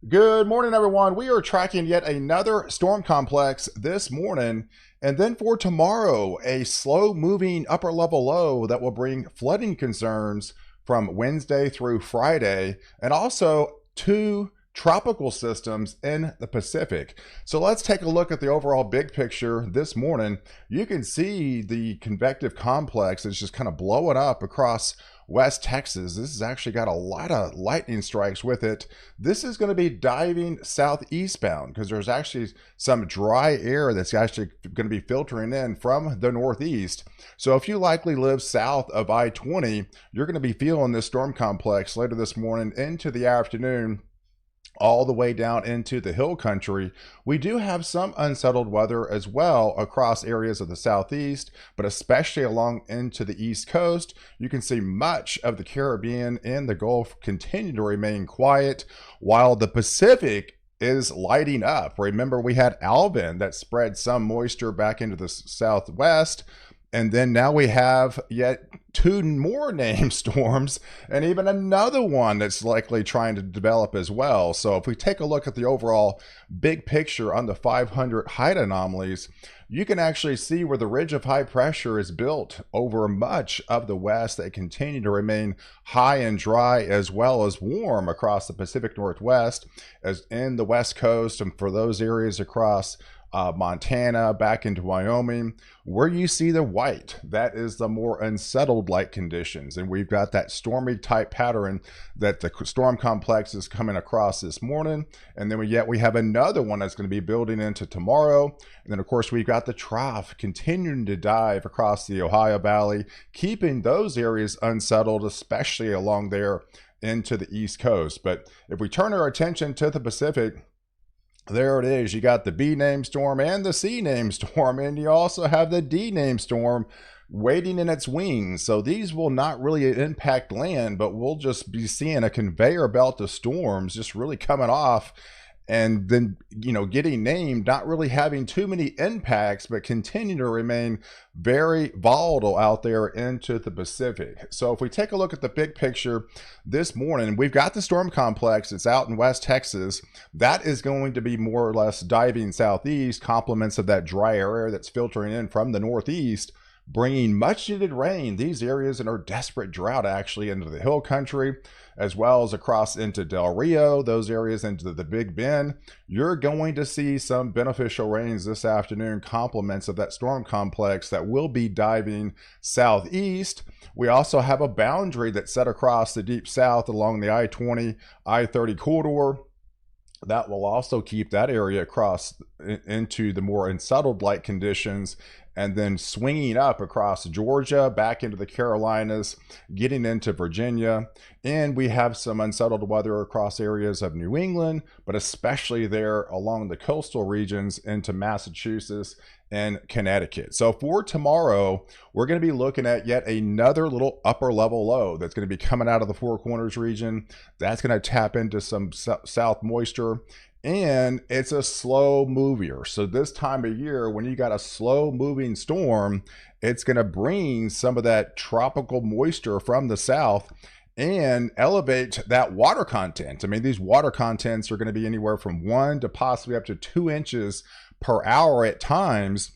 Good morning, everyone. We are tracking yet another storm complex this morning. And then for tomorrow, a slow moving upper level low that will bring flooding concerns from Wednesday through Friday, and also two tropical systems in the Pacific. So let's take a look at the overall big picture this morning. You can see the convective complex is just kind of blowing up across West Texas. This has actually got a lot of lightning strikes with it. This is going to be diving southeastbound because there's actually some dry air that's actually going to be filtering in from the northeast. So if you likely live south of I-20, you're going to be feeling this storm complex later this morning into the afternoon, all the way down into the hill country. We do have some unsettled weather as well across areas of the southeast, but especially along into the east coast. You can see much of the Caribbean and the Gulf continue to remain quiet, while the Pacific is lighting up. Remember, we had Alvin that spread some moisture back into the southwest. And then now we have yet two more named storms and even another one that's likely trying to develop as well. So if we take a look at the overall big picture on the 500 height anomalies, you can actually see where the ridge of high pressure is built over much of the west that continue to remain high and dry as well as warm across the Pacific Northwest, as in the west coast, and for those areas across Montana back into Wyoming. Where you see the white, that is the more unsettled light conditions, and we've got that stormy type pattern that the storm complex is coming across this morning. And then we have another one that's going to be building into tomorrow. And then of course we've got the trough continuing to dive across the Ohio Valley, keeping those areas unsettled, especially along there into the east coast. But if we turn our attention to the Pacific, there it is. You got the B name storm and the C name storm, and you also have the D name storm waiting in its wings. So these will not really impact land, but we'll just be seeing a conveyor belt of storms just really coming off, and then, getting named, not really having too many impacts, but continue to remain very volatile out there into the Pacific. So if we take a look at the big picture this morning, we've got the storm complex. It's out in West Texas. That is going to be more or less diving southeast, complements of that dry air that's filtering in from the northeast, bringing much needed rain. These areas are desperate drought actually into the hill country, as well as across into Del Rio, those areas into the Big Bend. You're going to see some beneficial rains this afternoon, complements of that storm complex that will be diving southeast. We also have a boundary that's set across the deep south along the I-20, I-30 corridor. That will also keep that area across into the more unsettled light conditions, and then swinging up across Georgia, back into the Carolinas, getting into Virginia. And we have some unsettled weather across areas of New England, but especially there along the coastal regions into Massachusetts and Connecticut. So for tomorrow, we're going to be looking at yet another little upper level low that's going to be coming out of the Four Corners region. That's going to tap into some south moisture, and it's a slow mover. So this time of year, when you got a slow moving storm, it's going to bring some of that tropical moisture from the south and elevate that water content. I mean, these water contents are going to be anywhere from 1 to possibly up to 2 inches per hour at times.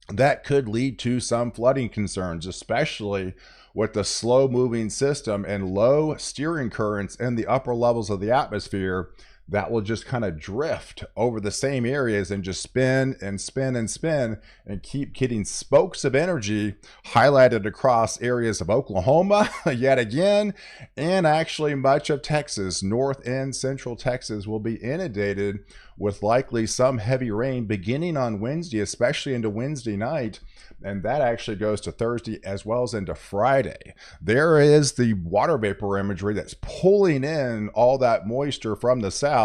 That could lead to some flooding concerns, especially with the slow moving system and low steering currents in the upper levels of the atmosphere. That will just kind of drift over the same areas and just spin and spin and spin and keep getting spokes of energy highlighted across areas of Oklahoma yet again, and actually much of Texas. North and central Texas will be inundated with likely some heavy rain beginning on Wednesday, especially into Wednesday night. And that actually goes to Thursday as well as into Friday. There is the water vapor imagery that's pulling in all that moisture from the south,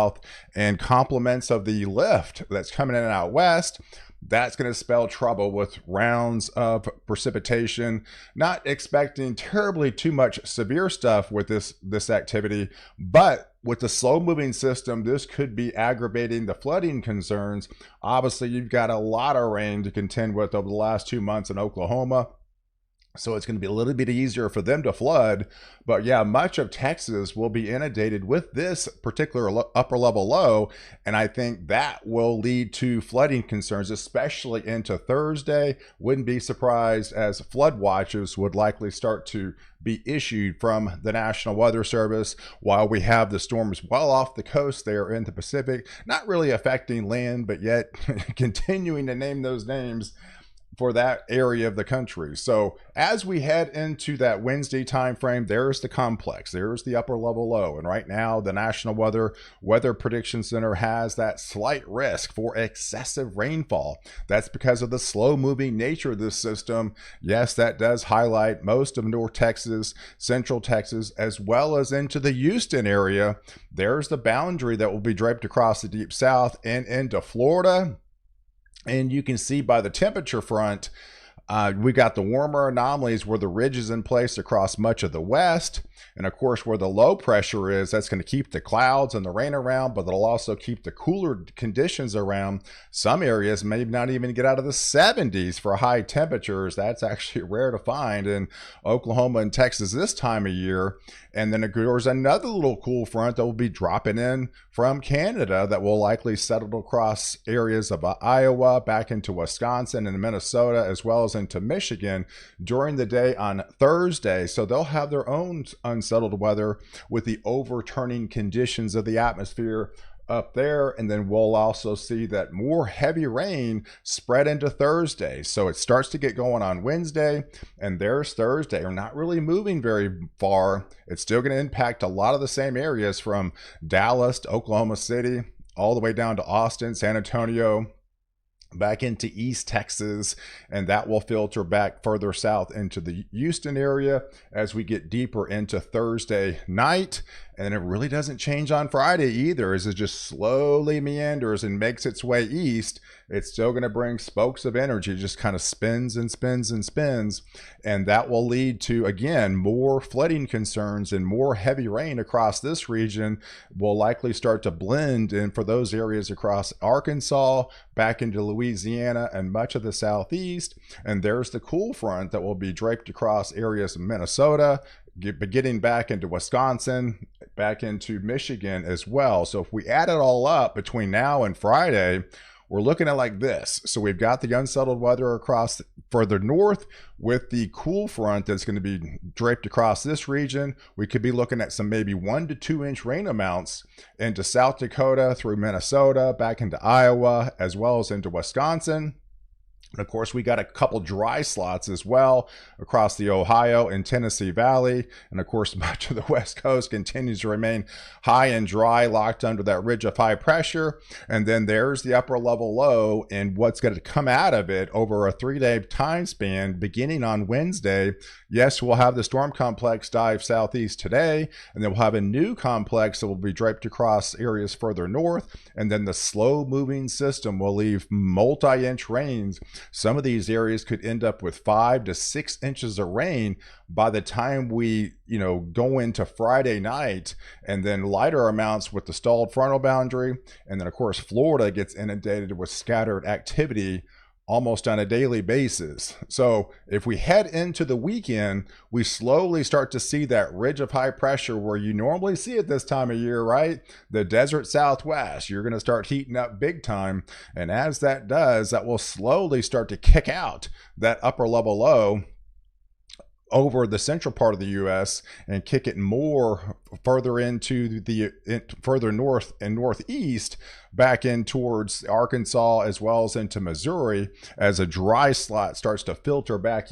and complements of the lift that's coming in out west. That's going to spell trouble with rounds of precipitation. Not expecting terribly too much severe stuff with this activity, but with the slow moving system, this could be aggravating the flooding concerns. Obviously, you've got a lot of rain to contend with over the last 2 months in Oklahoma. So it's going to be a little bit easier for them to flood. But yeah, much of Texas will be inundated with this particular upper level low. And I think that will lead to flooding concerns, especially into Thursday. Wouldn't be surprised as flood watches would likely start to be issued from the National Weather Service while we have the storms well off the coast there in the Pacific, not really affecting land, but yet continuing to name those names for that area of the country. So as we head into that Wednesday time frame, there's the complex, there's the upper level low, and right now the National Weather Prediction Center has that slight risk for excessive rainfall. That's because of the slow moving nature of this system. Yes, that does highlight most of North Texas, Central Texas, as well as into the Houston area. There's the boundary that will be draped across the deep south and into Florida. And you can see by the temperature front, we got the warmer anomalies where the ridge is in place across much of the west. And of course, where the low pressure is, that's going to keep the clouds and the rain around, but it'll also keep the cooler conditions around. Some areas may not even get out of the 70s for high temperatures. That's actually rare to find in Oklahoma and Texas this time of year. And then there's another little cool front that will be dropping in from Canada that will likely settle across areas of Iowa, back into Wisconsin and Minnesota, as well as into Michigan during the day on Thursday. So they'll have their own unsettled weather with the overturning conditions of the atmosphere up there. And then we'll also see that more heavy rain spread into Thursday. So it starts to get going on Wednesday, and there's Thursday. We're not really moving very far. It's still going to impact a lot of the same areas from Dallas to Oklahoma City, all the way down to Austin, San Antonio, back into East Texas, and that will filter back further south into the Houston area as we get deeper into Thursday night. And it really doesn't change on Friday either, as it just slowly meanders and makes its way east. It's still going to bring spokes of energy, just kind of spins and spins and spins. And that will lead to, again, more flooding concerns and more heavy rain across this region will likely start to blend in for those areas across Arkansas, back into Louisiana and much of the southeast. And there's the cool front that will be draped across areas of Minnesota, getting back into Wisconsin, back into Michigan as well. So if we add it all up between now and Friday, we're looking at like this. So we've got the unsettled weather across further north with the cool front that's going to be draped across this region. We could be looking at some maybe 1 to 2 inch rain amounts into South Dakota through Minnesota, back into Iowa, as well as into Wisconsin. And of course, we got a couple dry slots as well across the Ohio and Tennessee Valley. And of course, much of the West Coast continues to remain high and dry, locked under that ridge of high pressure. And then there's the upper level low and what's going to come out of it over a 3-day time span beginning on Wednesday. Yes, we'll have the storm complex dive southeast today, and then we'll have a new complex that will be draped across areas further north. And then the slow moving system will leave multi-inch rains. Some of these areas could end up with 5 to 6 inches of rain by the time we, go into Friday night, and then lighter amounts with the stalled frontal boundary. And then of course, Florida gets inundated with scattered activity almost on a daily basis. So if we head into the weekend, we slowly start to see that ridge of high pressure where you normally see it this time of year, right? The desert Southwest, you're going to start heating up big time. And as that does, that will slowly start to kick out that upper level low over the central part of the U.S. and kick it more further into further north and northeast, back in towards Arkansas as well as into Missouri, as a dry slot starts to filter back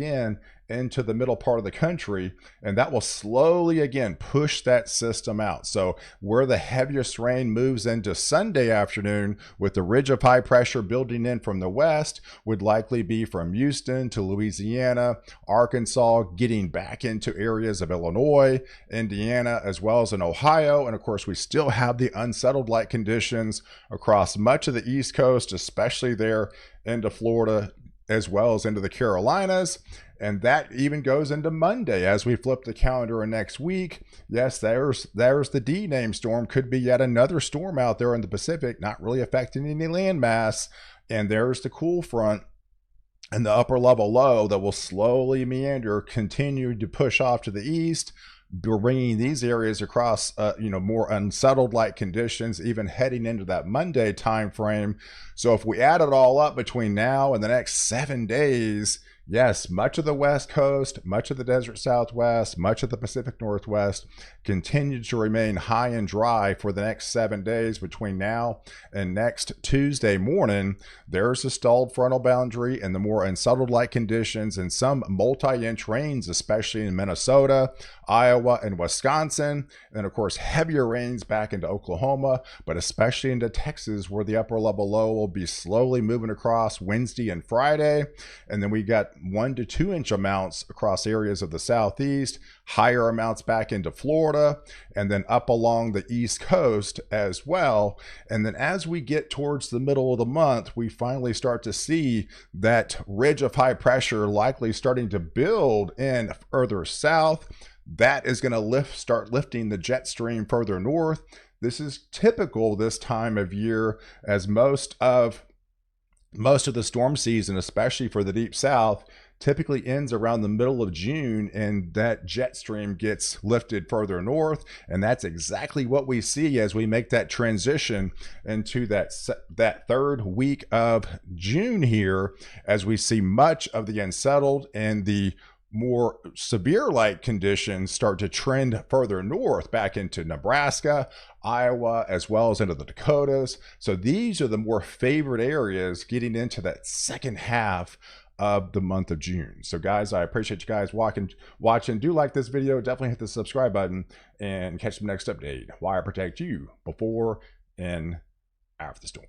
into the middle part of the country, and that will slowly again push that system out. So where the heaviest rain moves into Sunday afternoon with the ridge of high pressure building in from the west would likely be from Houston to Louisiana, Arkansas, getting back into areas of Illinois, Indiana, as well as in Ohio. And of course, we still have the unsettled light conditions across much of the East Coast, especially there into Florida, as well as into the Carolinas. And that even goes into Monday as we flip the calendar next week. Yes, there's the D-name storm. Could be yet another storm out there in the Pacific, not really affecting any landmass. And there's the cool front and the upper level low that will slowly meander, continue to push off to the east, bringing these areas across, more unsettled like conditions, even heading into that Monday time frame. So if we add it all up between now and the next 7 days, yes, much of the West Coast, much of the desert Southwest, much of the Pacific Northwest continue to remain high and dry for the next 7 days. Between now and next Tuesday morning, there's a stalled frontal boundary and the more unsettled like conditions and some multi-inch rains, especially in Minnesota, Iowa, and Wisconsin. And then, of course, heavier rains back into Oklahoma, but especially into Texas, where the upper level low will be slowly moving across Wednesday and Friday. And then we got 1 to 2 inch amounts across areas of the southeast, higher amounts back into Florida, and then up along the east coast as well. And then as we get towards the middle of the month, we finally start to see that ridge of high pressure likely starting to build in further south. That is going to start lifting the jet stream further north. This is typical this time of year, as most of the storm season, especially for the deep south, typically ends around the middle of June, and that jet stream gets lifted further north. And that's exactly what we see as we make that transition into that third week of June here, as we see much of the unsettled and the more severe light conditions start to trend further north back into Nebraska, Iowa, as well as into the Dakotas. So these are the more favored areas getting into that second half of the month of June. So guys, I appreciate you guys watching. Do like this video, definitely hit the subscribe button, and catch the next update. Wire protect you before and after the storm.